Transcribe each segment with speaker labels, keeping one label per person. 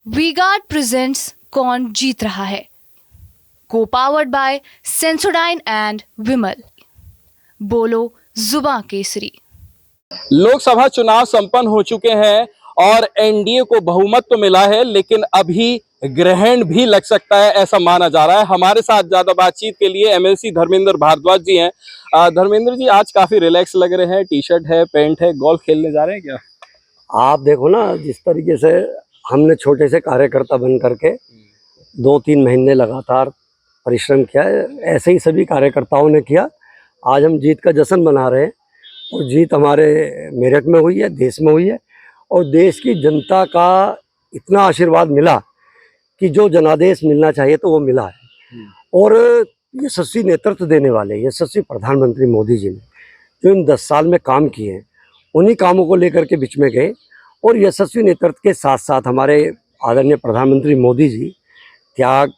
Speaker 1: V-Guard presents कौन जीत रहा है, को पावर्ड बाय सेंसोडाइन एंड विमल। बोलो जुबां केसरी।
Speaker 2: लोकसभा चुनाव संपन्न हो चुके हैं और एनडीए को बहुमत तो मिला है, लेकिन अभी ग्रहण भी लग सकता है ऐसा माना जा रहा है। हमारे साथ ज्यादा बातचीत के लिए एमएलसी धर्मेंद्र भारद्वाज जी हैं। धर्मेंद्र जी, आज काफी रिलैक्स लग रहे हैं, टी शर्ट है, पैंट है, गोल्फ खेलने जा रहे हैं क्या?
Speaker 3: आप देखो ना, जिस तरीके से हमने छोटे से कार्यकर्ता बन करके 2-3 महीने लगातार परिश्रम किया है, ऐसे ही सभी कार्यकर्ताओं ने किया। आज हम जीत का जश्न मना रहे हैं और जीत हमारे मेरठ में हुई है, देश में हुई है और देश की जनता का इतना आशीर्वाद मिला कि जो जनादेश मिलना चाहिए तो वो मिला है। और यशस्वी नेतृत्व देने वाले यशस्वी प्रधानमंत्री मोदी जी ने जो इन 10 साल में काम किए हैं, उन्हीं कामों को लेकर के बीच में गए और यशस्वी नेतृत्व के साथ साथ हमारे आदरणीय प्रधानमंत्री मोदी जी त्याग,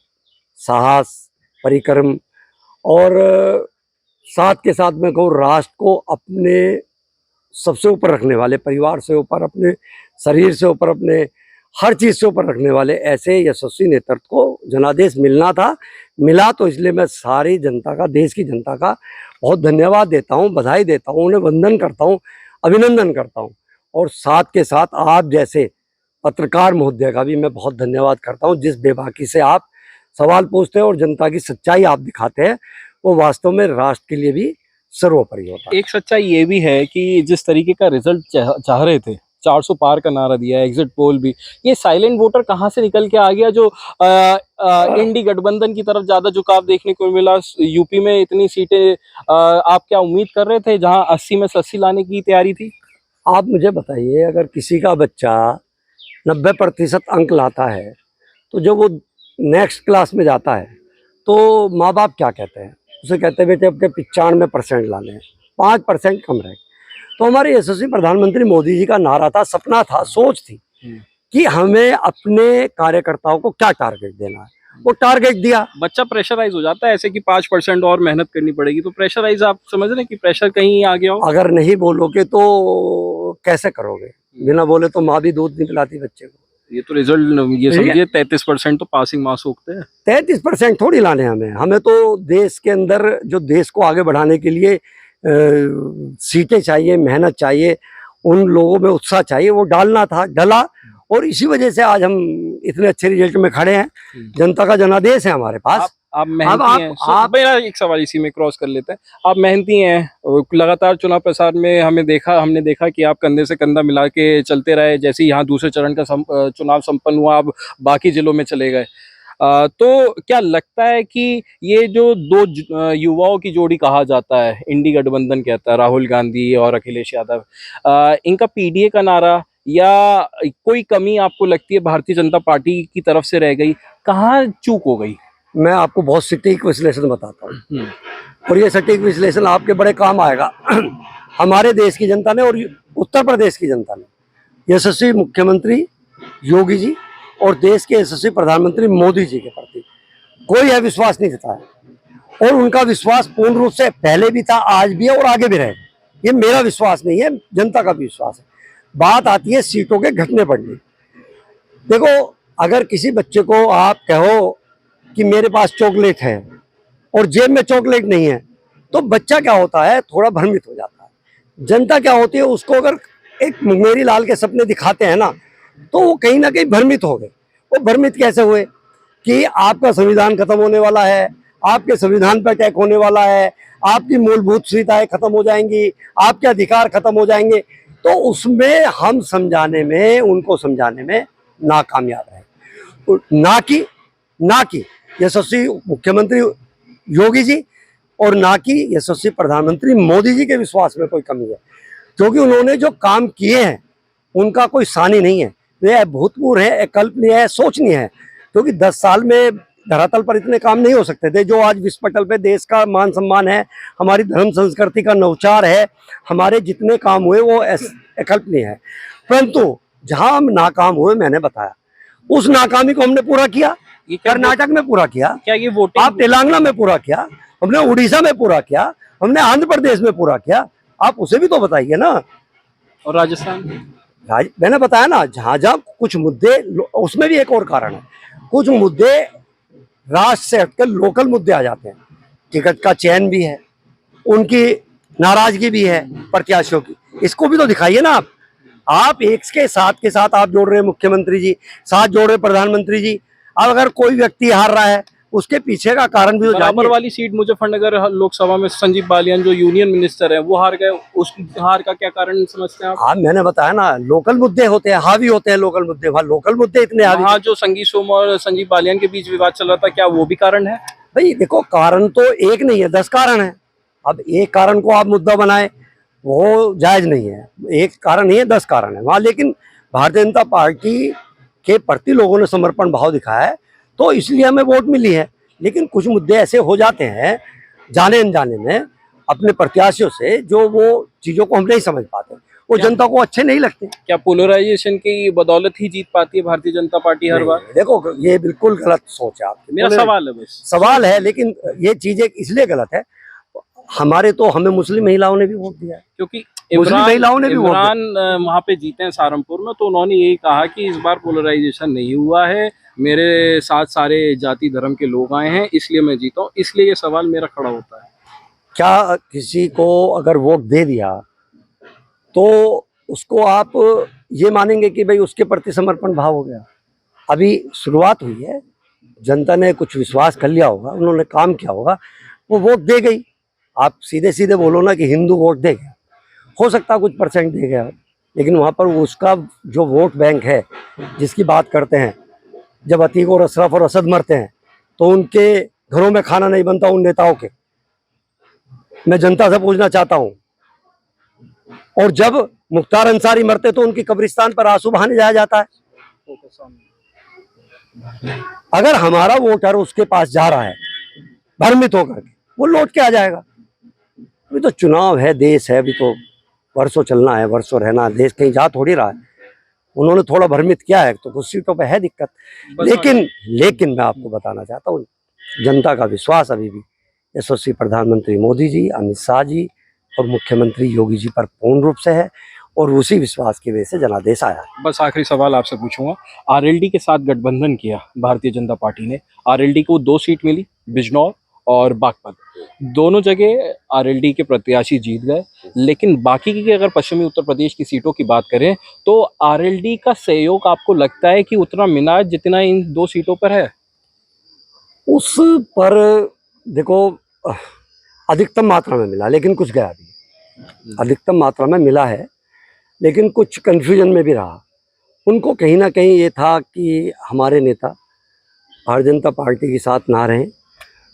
Speaker 3: साहस, परिक्रम और साथ के साथ में कहूँ राष्ट्र को अपने सबसे ऊपर रखने वाले, परिवार से ऊपर, अपने शरीर से ऊपर, अपने हर चीज़ से ऊपर रखने वाले ऐसे यशस्वी नेतृत्व को जनादेश मिलना था, मिला। तो इसलिए मैं सारी जनता का, देश की जनता का बहुत धन्यवाद देता हूँ, बधाई देता हूँ, उन्हें वंदन करता हूँ, अभिनंदन करता हूँ। और साथ के साथ आप जैसे पत्रकार महोदय का भी मैं बहुत धन्यवाद करता हूँ, जिस बेबाकी से आप सवाल पूछते हैं और जनता की सच्चाई आप दिखाते हैं, वो वास्तव में राष्ट्र के लिए भी सर्वोपरि होता है।
Speaker 2: एक सच्चाई ये भी है कि जिस तरीके का रिजल्ट चाह रहे थे, 400 पार का नारा दिया, एग्जिट पोल भी, ये साइलेंट वोटर कहाँ से निकल के आ गया जो इंडी गठबंधन की तरफ ज्यादा झुकाव देखने को मिला। यूपी में इतनी सीटें आप क्या उम्मीद कर रहे थे, जहां 80 में से 80 लाने की तैयारी थी?
Speaker 3: आप मुझे बताइए, अगर किसी का बच्चा 90% अंक लाता है तो जब वो नेक्स्ट क्लास में जाता है तो माँ बाप क्या कहते हैं? उसे कहते हैं बेटे आपके 95% लाने हैं, 5% कम रहे। तो हमारे यशस्वी प्रधानमंत्री मोदी जी का नारा था, सपना था, सोच थी कि हमें अपने कार्यकर्ताओं को क्या टारगेट देना है, वो टारगेट दिया।
Speaker 2: बच्चा प्रेशराइज हो जाता है ऐसे कि 5% और मेहनत करनी पड़ेगी, तो प्रेशराइज, आप समझ रहे हैं कि प्रेशर कहीं आ गया हो?
Speaker 3: अगर नहीं बोलोगे तो कैसे करोगे? बिना बोले तो माँ भी दूध नहीं पिलाती बच्चे को।
Speaker 2: ये तो रिजल्ट, ये समझिए 33% तो पासिंग मार्क्स होते हैं।
Speaker 3: 33% थोड़ी लाने हमें तो देश के अंदर जो देश को आगे बढ़ाने के लिए सीटें चाहिए, मेहनत चाहिए, उन लोगों में उत्साह चाहिए, वो डालना था, डला। और इसी वजह से आज हम इतने अच्छे रिजल्ट में खड़े हैं। जनता का जनादेश है हमारे पास।
Speaker 2: आप मेहनती हैं। आप मेरा एक सवाल इसी में क्रॉस कर लेते हैं, आप मेहनती हैं, लगातार चुनाव प्रसार में हमने देखा कि आप कंधे से कंधा मिला के चलते रहे। जैसे ही यहाँ दूसरे चरण का चुनाव संपन्न हुआ, आप बाकी जिलों में चले गए। तो क्या लगता है कि ये जो दो युवाओं की जोड़ी कहा जाता है, इंडी गठबंधन कहता है, राहुल गांधी और अखिलेश यादव, इनका पीडीए का नारा, या कोई कमी आपको लगती है भारतीय जनता पार्टी की तरफ से रह गई? कहाँ चूक हो गई?
Speaker 3: मैं आपको बहुत सटीक विश्लेषण बताता हूँ और ये सटीक विश्लेषण आपके बड़े काम आएगा। हमारे देश की जनता ने और उत्तर प्रदेश की जनता ने यशस्वी मुख्यमंत्री योगी जी और देश के यशस्वी प्रधानमंत्री मोदी जी के प्रति कोई अविश्वास नहीं जताया और उनका विश्वास पूर्ण रूप से पहले भी था, आज भी है और आगे भी रहेगा। ये मेरा विश्वास नहीं है, जनता का भी विश्वास है। बात आती है सीटों के घटने बढ़ने। देखो, अगर किसी बच्चे को आप कहो कि मेरे पास चॉकलेट है और जेब में चॉकलेट नहीं है, तो बच्चा क्या होता है, थोड़ा भ्रमित हो जाता है। जनता क्या होती है, उसको अगर एक मेरी लाल के सपने दिखाते हैं ना, तो वो कहीं ना कहीं भ्रमित हो गए। वो भ्रमित कैसे हुए कि आपका संविधान खत्म होने वाला है, आपके संविधान पर अटैक होने वाला है, आपकी मूलभूत सुविधाएं खत्म हो जाएंगी, आपके अधिकार खत्म हो जाएंगे। तो उसमें हम समझाने में, उनको समझाने में नाकामयाब है। ना कि यशस्वी मुख्यमंत्री योगी जी और ना कि यशस्वी प्रधानमंत्री मोदी जी के विश्वास में कोई कमी है, क्योंकि उन्होंने जो काम किए हैं उनका कोई सानी नहीं है। वे अभूतपूर्व है, अकल्पनीय है, सोचनीय है, क्योंकि 10 साल में धरातल पर इतने काम नहीं हो सकते थे। जो आज विश्व पटल पे देश का मान सम्मान है, हमारी धर्म संस्कृति का नवचार है, हमारे जितने काम हुए वो अकल्पनीय है। परंतु जहां हम नाकाम हुए, मैंने बताया, उस नाकामी को हमने पूरा किया। कर्नाटक में पूरा किया,
Speaker 2: क्या ये वोटिंग,
Speaker 3: आप तेलंगाना में पूरा किया, हमने उड़ीसा में पूरा किया, हमने आंध्र प्रदेश में पूरा किया। आप उसे भी तो बताइए ना।
Speaker 2: और राजस्थान?
Speaker 3: मैंने बताया ना, जहां जहां कुछ मुद्दे, उसमें भी एक और कारण है, कुछ मुद्दे राष्ट्र से हटकर लोकल मुद्दे आ जाते हैं। टिकट का चयन भी है, उनकी नाराजगी भी है प्रत्याशियों की, इसको भी तो दिखाइए ना आप एक के साथ आप जोड़ रहे हैं मुख्यमंत्री जी, साथ जोड़ रहे हैं प्रधानमंत्री जी। अब अगर कोई व्यक्ति हार रहा है, उसके पीछे का कारण भी तो
Speaker 2: बराबर
Speaker 3: जानिए।
Speaker 2: वाली सीट मुजफ्फरनगर लोकसभा में संजीव बालियान जो यूनियन मिनिस्टर है वो हार गए, उस हार का क्या कारण समझते हैं आप?
Speaker 3: हाँ, मैंने बताया ना, लोकल मुद्दे होते हैं, हावी होते हैं लोकल मुद्दे, वहाँ लोकल मुद्दे इतने हावी।
Speaker 2: वहाँ जो संगी सोम और संजीव बालियान के बीच विवाद चल रहा था, क्या वो भी कारण है?
Speaker 3: भाई देखो, कारण तो एक नहीं है, 10 कारण है। अब एक कारण को आप मुद्दा बनाए, वो जायज नहीं है। एक कारण नहीं है, 10 कारण है वहाँ। लेकिन भारतीय जनता पार्टी के प्रति लोगों ने समर्पण भाव दिखाया है, तो इसलिए हमें वोट मिली है। लेकिन कुछ मुद्दे ऐसे हो जाते हैं जाने अनजाने में अपने प्रत्याशियों से, जो वो चीजों को हम नहीं समझ पाते, वो जनता को अच्छे नहीं लगते।
Speaker 2: क्या पोलराइजेशन की बदौलत ही जीत पाती है भारतीय जनता पार्टी हर बार?
Speaker 3: देखो, ये बिल्कुल गलत सोच है आपकी।
Speaker 2: मेरा सवाल है बस।
Speaker 3: सवाल है, लेकिन ये चीजें इसलिए गलत है, हमें मुस्लिम महिलाओं ने भी वोट दिया है,
Speaker 2: क्योंकि
Speaker 3: मुस्लिम महिलाओं ने भी वोट दिया।
Speaker 2: इमरान वहाँ पे जीते हैं सहारनपुर में, तो उन्होंने यही कहा कि इस बार पोलराइजेशन नहीं हुआ है, मेरे साथ सारे जाति धर्म के लोग आए हैं, इसलिए मैं जीता हूँ। इसलिए ये सवाल मेरा खड़ा होता है।
Speaker 3: क्या किसी को अगर वोट दे दिया तो उसको आप ये मानेंगे कि भाई उसके प्रति समर्पण भाव हो गया? अभी शुरुआत हुई है, जनता ने कुछ विश्वास कर लिया होगा, उन्होंने काम किया होगा, वो वोट दे गई। आप सीधे सीधे बोलो ना कि हिंदू वोट दे गया, हो सकता है कुछ परसेंट दे गया, लेकिन वहाँ पर उसका जो वोट बैंक है जिसकी बात करते हैं, जब अतीक और अशरफ और असद मरते हैं तो उनके घरों में खाना नहीं बनता उन नेताओं के। मैं जनता से पूछना चाहता हूँ, और जब मुख्तार अंसारी मरते तो उनकी कब्रिस्तान पर आंसू बहाने जाया जाता है। अगर हमारा वोटर उसके पास जा रहा है भ्रमित होकर के, वो लौट के आ जाएगा। अभी तो चुनाव है, देश है, अभी तो वर्षों चलना है, वर्षों रहना है, देश कहीं जा थोड़ी रहा है। उन्होंने थोड़ा भ्रमित किया है तो कुछ सीटों पे है दिक्कत। लेकिन मैं आपको बताना चाहता हूँ, जनता का विश्वास अभी भी यशस्वी प्रधानमंत्री मोदी जी, अमित शाह जी और मुख्यमंत्री योगी जी पर पूर्ण रूप से है, और उसी विश्वास की वजह से जनादेश आया है।
Speaker 2: बस आखिरी सवाल आपसे पूछूंगा, आरएलडी के साथ गठबंधन किया भारतीय जनता पार्टी ने, आरएलडी को 2 सीट मिली, बिजनौर और बागपत, दोनों जगह आरएलडी के प्रत्याशी जीत गए। लेकिन बाकी की अगर पश्चिमी उत्तर प्रदेश की सीटों की बात करें तो आरएलडी का सहयोग आपको लगता है कि उतना मिला जितना इन 2 सीटों पर है?
Speaker 3: उस पर देखो, अधिकतम मात्रा में मिला, लेकिन कुछ गया भी। अधिकतम मात्रा में मिला है, लेकिन कुछ कंफ्यूजन में भी रहा। उनको कहीं ना कहीं ये था कि हमारे नेता भारतीय जनता पार्टी के साथ ना रहें,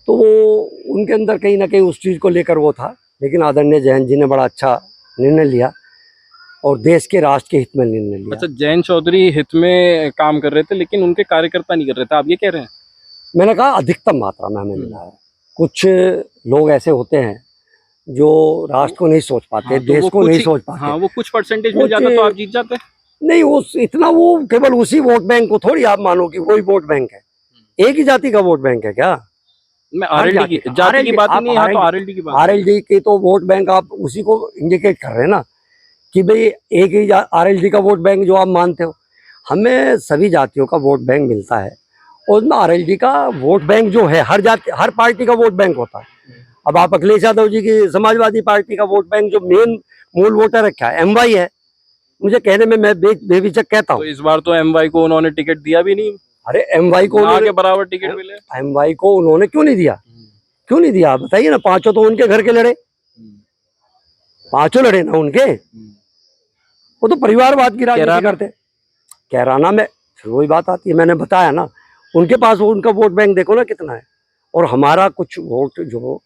Speaker 3: तो वो उनके अंदर कहीं ना कहीं उस चीज़ को लेकर वो था। लेकिन आदरणीय जयंत जी ने बड़ा अच्छा निर्णय लिया और देश के राष्ट्र के हित में निर्णय लिया।
Speaker 2: अच्छा, जयंत चौधरी हित में काम कर रहे थे लेकिन उनके कार्यकर्ता नहीं कर रहे थे, आप ये कह रहे हैं?
Speaker 3: मैंने कहा अधिकतम मात्रा में हमें मिला है। कुछ लोग ऐसे होते हैं जो राष्ट्र को नहीं सोच पाते,
Speaker 2: हाँ, तो
Speaker 3: देश
Speaker 2: वो
Speaker 3: को
Speaker 2: कुछ
Speaker 3: नहीं
Speaker 2: ही-
Speaker 3: सोच पाते।
Speaker 2: हाँ, वो कुछ परसेंटेज मिल जाता तो आप जीत जाते।
Speaker 3: नहीं, उस इतना वो केवल उसी वोट बैंक को थोड़ी आप मानो कि वही वोट बैंक है। एक ही जाति का वोट बैंक है क्या?
Speaker 2: मैं आरएलडी की जाति की बात ही नहीं, यहाँ तो आरएलडी की बात है।
Speaker 3: आरएलडी के तो वोट बैंक आप उसी को इंडिकेट कर रहे हैं ना कि भाई एक ही आरएलडी का वोट बैंक जो आप मानते हो। हमें सभी जातियों का वोट बैंक मिलता है, और उसमें आरएलडी का वोट बैंक जो है, हर पार्टी का वोट बैंक होता है। अब आप अखिलेश यादव जी की समाजवादी पार्टी का वोट बैंक जो मूल वोटर है, क्या एमवाई है। मुझे कहने में मैं बेहिचक कहता
Speaker 2: तो
Speaker 3: हूँ,
Speaker 2: इस बार तो एमवाई को उन्होंने टिकट दिया भी नहीं,
Speaker 3: अरे एमवाई को
Speaker 2: ना के बराबर टिकट मिले।
Speaker 3: एमवाई को उन्होंने क्यों नहीं दिया? क्यों नहीं दिया आप बताइए ना। पांचों तो उनके घर के लड़े, पांचों लड़े ना उनके। वो तो परिवारवाद की राजनीति करते। कैराना में फिर वही बात आती है, मैंने बताया ना, उनके पास वो उनका वोट बैंक देखो ना कितना है, और हमारा कुछ वोट जो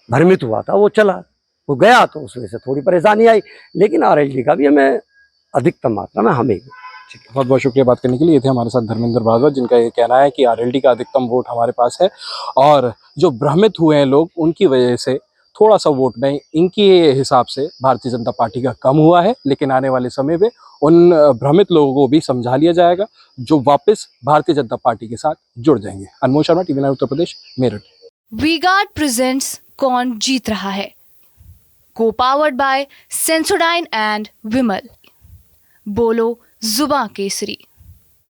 Speaker 3: भ्रमित हुआ था वो चला, वो गया, तो उस वजह से थोड़ी परेशानी आई। लेकिन आरएलडी का भी हमें अधिकतम मात्रा में हमें।
Speaker 2: ठीक है, बहुत बहुत शुक्रिया बात करने के लिए। ये थे हमारे साथ धर्मेंद्र भारद्वाज, जिनका ये कहना है कि आरएलडी का अधिकतम वोट हमारे पास है, और जो भ्रमित हुए हैं लोग उनकी वजह से थोड़ा सा वोट बैंक इनके हिसाब से भारतीय जनता पार्टी का कम हुआ है। लेकिन आने वाले समय में उन भ्रमित लोगों को भी समझा लिया जाएगा जो वापस भारतीय जनता पार्टी के साथ जुड़ जाएंगे। अनमोल शर्मा, टीवी 9 उत्तर प्रदेश, मेरठ।
Speaker 1: वी-गार्ड प्रेजेंट्स कौन जीत रहा है, को पावर्ड बाय सेंसोडाइन एंड विमल। बोलो जुबां केसरी।